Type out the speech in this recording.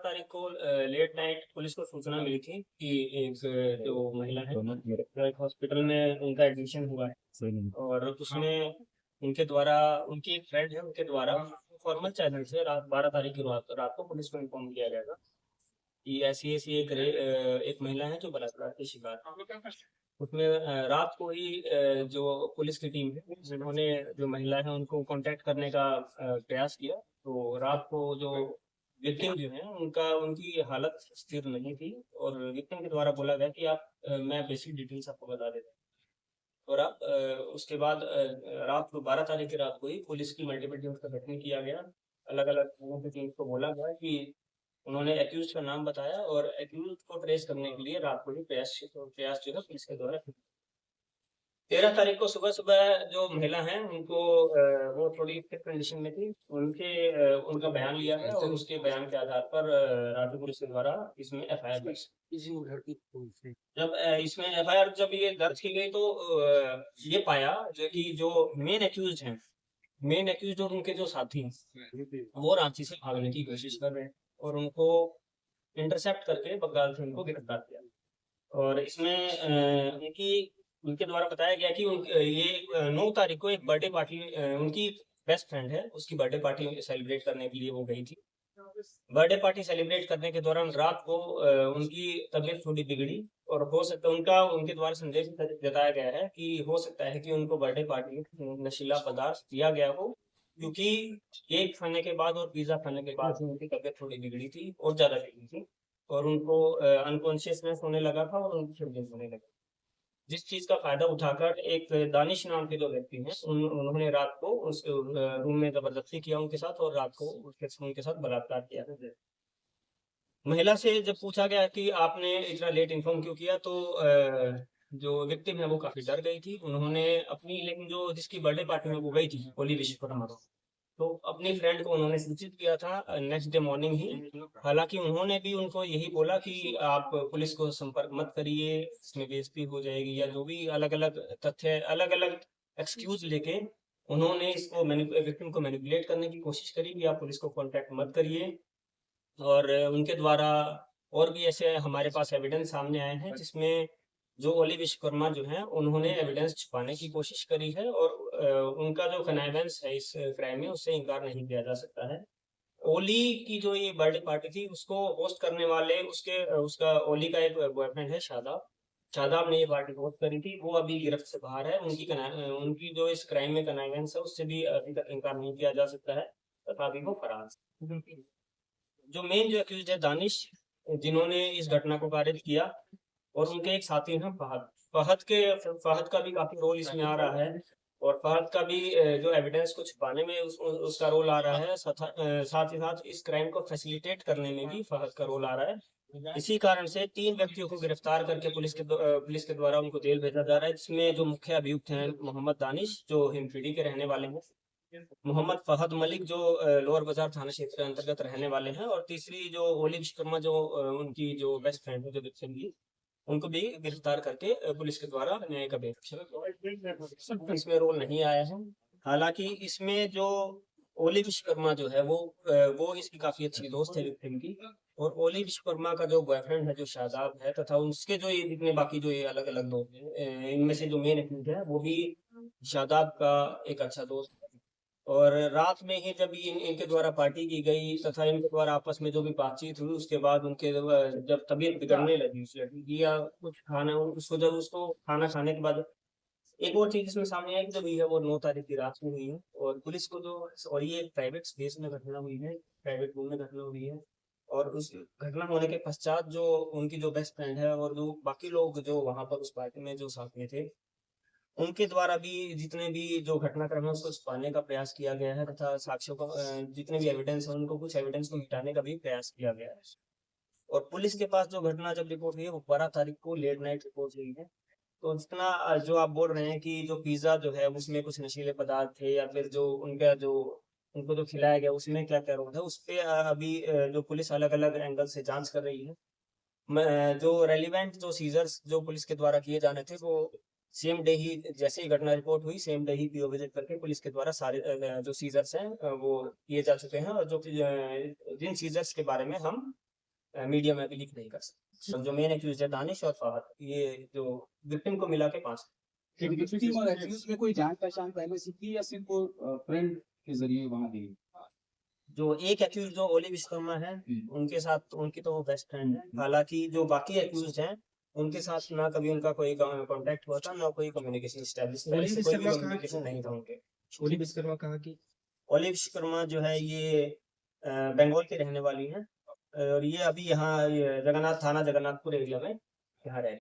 तारीख को late night police को सूचना मिली थी कि एक जो महिला है जो एक हॉस्पिटल में उनका एडमिशन हुआ है और उसमें उनके द्वारा उनकी एक फ्रेंड है उनके द्वारा फॉर्मल चैनल से रात 12 तारीख की रात को पुलिस को इन्फॉर्म किया गया था कि ऐसी ऐसी एक महिला है जो बलात्कार की शिकार है। उसमें रात को ही जो पुलिस की टीम है जिन्होंने जो महिला है उनको कांटेक्ट करने का प्रयास किया। तो रात को जो विक्टिम जो है उनकी हालत स्थिर नहीं थी और विक्टिम के द्वारा बोला गया कि आप मैं बेसिक डिटेल्स आपको बता देता हूँ। और आप उसके बाद रात को 12 तारीख की रात को ही पुलिस की मल्टीपल टीम्स का गठन किया गया। अलग अलग लोगों की टीम्स को बोला गया कि उन्होंने एक्यूज का नाम बताया और एक्यूज को ट्रेस करने के लिए रात को ही प्रयास जो है पुलिस के द्वारा 13 तारीख को सुबह सुबह जो महिला है उनको वो थोड़ी फिट कंडीशन में थी। उनका बयान लिया है और उसके बयान के आधार पर राज्य पुलिस के द्वारा इसमें एफआईआर दर्ज जब इसमें एफआईआर जब ये दर्ज की गई तो ये पाया जो कि जो मेन एक्यूज और उनके जो साथी हैं वो रांची से भागने की कोशिश कर रहे हैं और उनको इंटरसेप्ट करके बंगाल से उनको गिरफ्तार किया। और इसमें उनकी उनके द्वारा बताया गया कि ये 9 तारीख को एक बर्थडे पार्टी उनकी बेस्ट फ्रेंड है उसकी बर्थडे पार्टी सेलिब्रेट करने के लिए वो गई थी। बर्थडे पार्टी सेलिब्रेट करने के दौरान रात को उनकी तबीयत थोड़ी बिगड़ी और हो सकता है उनका उनके द्वारा संदेश जताया गया है कि हो सकता है कि उनको बर्थडे पार्टी में नशीला पदार्थ दिया गया हो क्योंकि केक खाने के बाद और पिज्जा खाने के बाद उनकी तबीयत थोड़ी बिगड़ी थी और ज्यादा बिगड़ी थी और उनको अनकॉन्शियसनेस होने लगा था और उनकी शिवलिंग होने लगा। जिस चीज का फायदा उठाकर एक दानिश नाम के जो व्यक्ति हैं उन्होंने रात को उस रूम में जबरदस्ती किया उनके साथ और रात को उनके साथ बलात्कार किया। महिला से जब पूछा गया कि आपने इतना लेट इन्फॉर्म क्यों किया तो जो विक्टिम है वो काफी डर गई थी। उन्होंने अपनी लेकिन जो जिसकी बर्थडे पार्टी में वो गई थी ओली विश्वकर्मा तो अपनी फ्रेंड को उन्होंने सूचित किया था नेक्स्ट डे मॉर्निंग ही। हालांकि उन्होंने भी उनको यही बोला कि आप पुलिस को संपर्क मत करिए इसमें बेइज्जती हो जाएगी या जो भी अलग अलग तथ्य अलग अलग एक्सक्यूज लेके उन्होंने इसको विक्टिम को मैनिपुलेट करने की कोशिश करी कि आप पुलिस को कांटेक्ट मत करिए। और उनके द्वारा और भी ऐसे हमारे पास एविडेंस सामने आए हैं जिसमें जो ओली विश्वकर्मा जो है उन्होंने एविडेंस छुपाने की कोशिश करी है और उनका जो कनाइवेंस है इस क्राइम में उससे इनकार नहीं किया जा सकता है। ओली की जो ये बर्थडे पार्टी थी उसको होस्ट करने वाले उसका ओली का एक बॉयफ्रेंड है शादाब। शादाब ने ये पार्टी होस्ट करी थी वो अभी गिरफ्त से बाहर है। उनकी जो इस क्राइम में कनाइवेंस है उससे भी अभी तक इनकार नहीं किया जा सकता है तथा अभी वो फरार है। जो मेन जो एक्यूज है दानिश जिन्होंने इस घटना को कारित किया और उनके एक साथी हैं फहद का भी काफी रोल इसमें आ रहा है और फहद का भी जो एविडेंस को छुपाने में उसका रोल आ रहा है साथ ही साथ इस क्राइम को फैसिलिटेट करने में भी फहद का रोल आ रहा है। इसी कारण से 3 व्यक्तियों को गिरफ्तार करके पुलिस के द्वारा उनको जेल भेजा जा रहा है जिसमें जो मुख्य अभियुक्त हैं मोहम्मद दानिश जो हिमफीडी के रहने वाले हैं, मोहम्मद फहद मलिक जो लोअर बाजार थाना क्षेत्र अंतर्गत रहने वाले हैं और तीसरी जो ओली विश्वकर्मा जो उनकी जो बेस्ट फ्रेंड है जो विक्टिम की उनको भी गिरफ्तार करके पुलिस के द्वारा न्यायिक अभिरक्षा इसमें रोल नहीं आया है। हालांकि इसमें जो ओली विश्वकर्मा जो है वो इसकी काफी अच्छी दोस्त है विक्टिम की और ओली विश्वकर्मा का जो बॉयफ्रेंड है जो शादाब है तथा उसके जो ये जितने बाकी जो ये अलग अलग दोस्त हैं इनमें से जो मेन एक्यूज है वो भी शादाब का एक अच्छा दोस्त है। और रात में ही जब इनके द्वारा पार्टी की गई तथा इनके द्वारा आपस में जो भी बातचीत हुई उसके बाद उनके जब तबीयत बिगड़ने लगी उस लड़की की या कुछ खाना उसको खाना खाने के बाद एक और चीज इसमें सामने आई कि जब ये है वो 9 तारीख की रात में हुई है और पुलिस को जो और ये प्राइवेट स्पेस में घटना हुई है प्राइवेट रूम में घटना हुई है और उस घटना होने के पश्चात जो उनकी जो बेस्ट फ्रेंड है और जो बाकी लोग जो वहां पर उस पार्टी में जो साथ में थे उनके द्वारा भी जितने भी जो घटनाक्रम है उसको छुपाने का प्रयास किया गया है तथा साक्ष्यों का जितने भी एविडेंस है उनको कुछ एविडेंस को मिटाने का भी प्रयास किया गया है। और पुलिस के पास जो घटना जब रिपोर्ट हुई है वो 12 तारीख को लेट नाइट रिपोर्ट हुई है। तो जितना जो आप बोल रहे हैं कि जो पिज्जा जो है उसमें कुछ नशीले पदार्थ थे या फिर जो उनका जो उनको जो खिलाया गया उसमें क्या क्या रोल है उस पे अभी जो पुलिस अलग अलग एंगल से जांच कर रही है। जो रेलिवेंट जो सीजर्स जो पुलिस के द्वारा किए जाने थे वो सेम डे ही जैसे ही घटना रिपोर्ट हुई सेम डे ही पीओ विजिट करके पुलिस के द्वारा सारे जो सीजर्स हैं वो किए जा चुके हैं और जो जिन सीजर्स के बारे में हम मीडिया में भी लीक नहीं कर सकते। तो जो मेन एक्यूज है दानिश और फहद, ये जो विक्टिम को मिला के 5। विक्टिम और एक्यूज में कोई जान पहचान पहले से थी या सिर्फ फ्रेंड के जरिए वहां दी? जो एक एक्यूज जो ओली विश्वकर्मा है, उनके साथ उनकी तो बेस्ट फ्रेंड है। हालांकि जो बाकी एक्यूज हैं उनके साथ ना कभी उनका कोई कांटेक्ट हुआ था, ना कोई कम्युनिकेशन स्टैब्लिश, कोई भी कम्युनिकेशन नहीं था उनके। ओली विश्वकर्मा कहाँ की? ओली विश्वकर्मा जो है ये बंगाल की रहने वाली है, और ये अभी यहाँ जगन्नाथ थाना जगन्नाथपुर एरिया में यहाँ रह